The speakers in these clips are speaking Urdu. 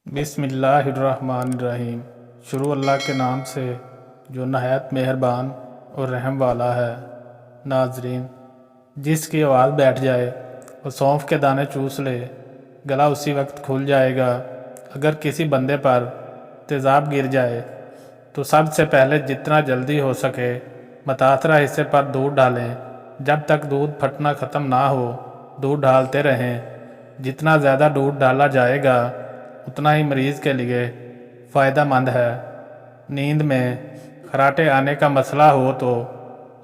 بسم اللہ الرحمن الرحیم۔ شروع اللہ کے نام سے جو نہایت مہربان اور رحم والا ہے۔ ناظرین، جس کی آواز بیٹھ جائے اور سونف کے دانے چوس لے، گلا اسی وقت کھل جائے گا۔ اگر کسی بندے پر تیزاب گر جائے تو سب سے پہلے جتنا جلدی ہو سکے متاثرہ حصے پر دودھ ڈالیں۔ جب تک دودھ پھٹنا ختم نہ ہو دودھ ڈالتے رہیں۔ جتنا زیادہ دودھ ڈالا جائے گا اتنا ہی مریض کے لیے فائدہ مند ہے۔ نیند میں خراٹے آنے کا مسئلہ ہو تو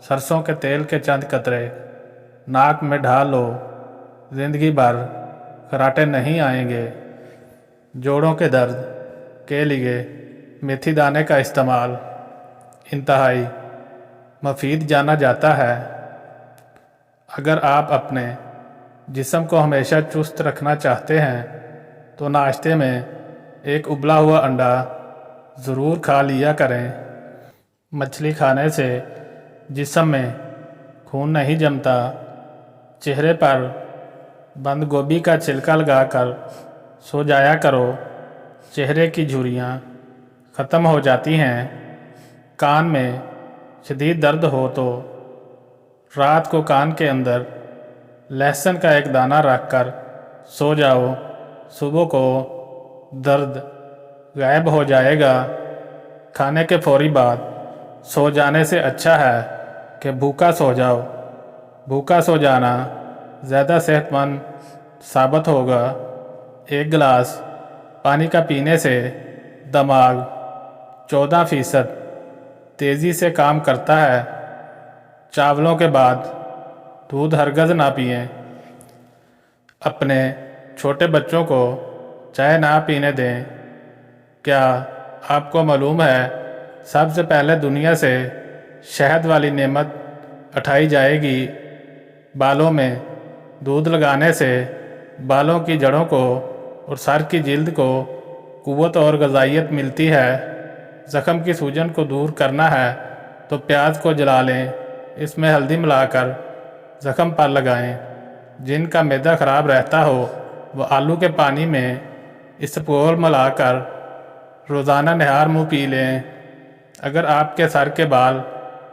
سرسوں کے تیل کے چند قطرے ناک میں ڈال لو، زندگی بھر خراٹے نہیں آئیں گے۔ جوڑوں کے درد کے لیے میتھی دانے کا استعمال انتہائی مفید جانا جاتا ہے۔ اگر آپ اپنے جسم کو ہمیشہ چست رکھنا چاہتے ہیں تو ناشتے میں ایک ابلا ہوا انڈا ضرور کھا لیا کریں۔ مچھلی کھانے سے جسم میں خون نہیں جمتا۔ چہرے پر بند گوبھی کا چھلکا لگا کر سو جایا کرو، چہرے کی جھریاں ختم ہو جاتی ہیں۔ کان میں شدید درد ہو تو رات کو کان کے اندر لہسن کا ایک دانہ رکھ کر سو جاؤ، صبح کو درد غائب ہو جائے گا۔ کھانے کے فوری بعد سو جانے سے اچھا ہے کہ بھوکا سو جاؤ۔ بھوکا سو جانا زیادہ صحت مند ثابت ہوگا۔ ایک گلاس پانی کا پینے سے دماغ 14% تیزی سے کام کرتا ہے۔ چاولوں کے بعد دودھ ہرگز نہ پئیں۔ اپنے چھوٹے بچوں کو چائے نہ پینے دیں۔ کیا آپ کو معلوم ہے سب سے پہلے دنیا سے شہد والی نعمت اٹھائی جائے گی؟ بالوں میں دودھ لگانے سے بالوں کی جڑوں کو اور سر کی جلد کو قوت اور غذائیت ملتی ہے۔ زخم کی سوجن کو دور کرنا ہے تو پیاز کو جلا لیں، اس میں ہلدی ملا کر زخم پر لگائیں۔ جن کا معدہ خراب رہتا ہو وہ آلو کے پانی میں اسپغول ملا کر روزانہ نہار منہ پی لیں۔ اگر آپ کے سر کے بال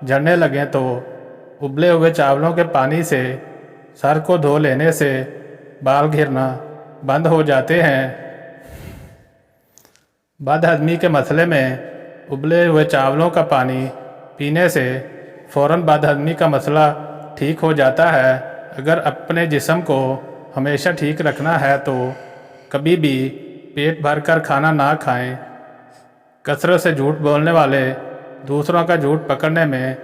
جھڑنے لگیں تو ابلے ہوئے چاولوں کے پانی سے سر کو دھو لینے سے بال گھرنا بند ہو جاتے ہیں۔ بد ہضمی کے مسئلے میں ابلے ہوئے چاولوں کا پانی پینے سے فوراً بد ہضمی کا مسئلہ ٹھیک ہو جاتا ہے۔ اگر اپنے جسم کو ہمیشہ ٹھیک رکھنا ہے تو کبھی بھی پیٹ بھر کر کھانا نہ کھائیں۔ کثرت سے جھوٹ بولنے والے دوسروں کا جھوٹ پکڑنے میں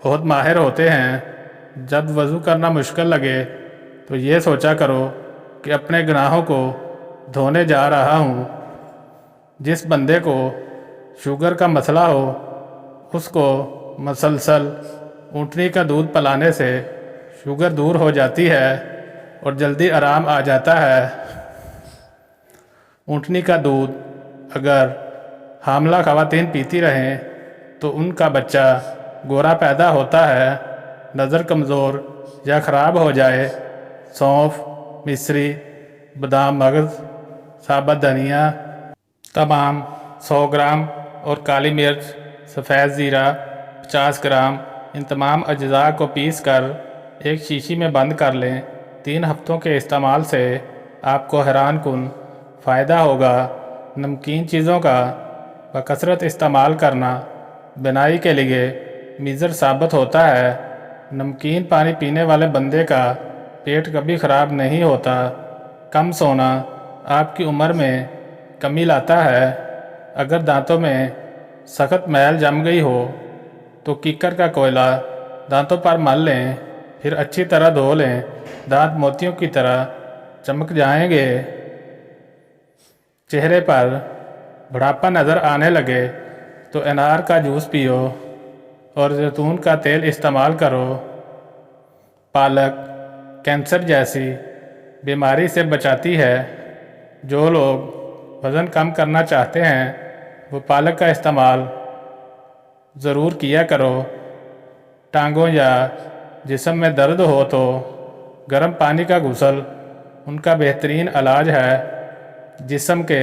بہت ماہر ہوتے ہیں۔ جب وضو کرنا مشکل لگے تو یہ سوچا کرو کہ اپنے گناہوں کو دھونے جا رہا ہوں۔ جس بندے کو شوگر کا مسئلہ ہو اس کو مسلسل اونٹنی کا دودھ پلانے سے شوگر دور ہو جاتی ہے اور جلدی آرام آ جاتا ہے۔ اونٹنی کا دودھ اگر حاملہ خواتین پیتی رہیں تو ان کا بچہ گورا پیدا ہوتا ہے۔ نظر کمزور یا خراب ہو جائے، سونف، مصری، بادام مغز، ثابت دھنیا تمام 100 گرام اور کالی مرچ، سفید زیرہ 50 گرام، ان تمام اجزاء کو پیس کر ایک شیشی میں بند کر لیں۔ 3 ہفتوں کے استعمال سے آپ کو حیران کن فائدہ ہوگا۔ نمکین چیزوں کا بکثرت استعمال کرنا بینائی کے لیے مضر ثابت ہوتا ہے۔ نمکین پانی پینے والے بندے کا پیٹ کبھی خراب نہیں ہوتا۔ کم سونا آپ کی عمر میں کمی لاتا ہے۔ اگر دانتوں میں سخت میل جم گئی ہو تو کیکر کا کوئلہ دانتوں پر مل لیں، پھر اچھی طرح دھو لیں۔ دانت موتیوں کی طرح چمک جائیں گے۔ چہرے پر بڑھاپا نظر آنے لگے تو انار کا جوس پیو اور زیتون کا تیل استعمال کرو۔ پالک کینسر جیسی بیماری سے بچاتی ہے۔ جو لوگ وزن کم کرنا چاہتے ہیں وہ پالک کا استعمال ضرور کیا کرو۔ ٹانگوں یا جسم میں درد ہو تو گرم پانی کا غسل ان کا بہترین علاج ہے۔ جسم کے